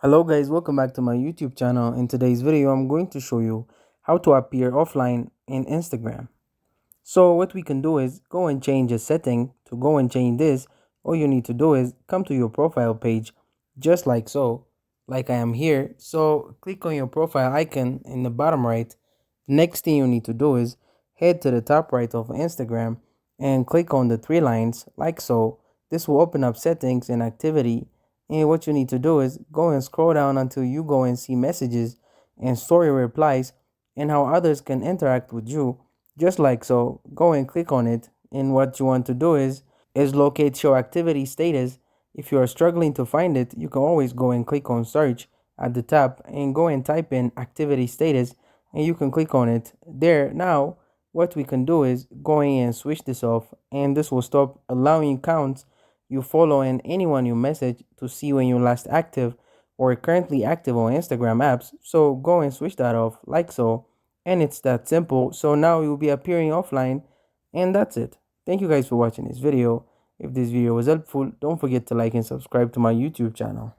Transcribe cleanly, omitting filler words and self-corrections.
Hello guys, welcome back to my YouTube channel. In today's video, I'm going to show you how to appear offline in Instagram. So what we can do is go and change a setting. To go and change this, all you need to do is come to your profile page, just like so, like I am here. So click on your profile icon in the bottom right. Next thing you need to do is head to the top right of Instagram and click on the three lines like so. This will open up settings and activity, and what you need to do is go and scroll down until you go and see messages and story replies and how others can interact with you, just like so. Go and click on it, and what you want to do is locate show activity status. If you are struggling to find it, you can always go and click on search at the top and go and type in activity status, and you can click on it there. Now what we can do is going and switch this off, and this will stop allowing accounts you follow and anyone you message to see when you're last active or currently active on Instagram apps. So go and switch that off like so, and it's that simple. So now you'll be appearing offline, and that's it. Thank you guys for watching this video. If this video was helpful, don't forget to like and subscribe to my YouTube channel.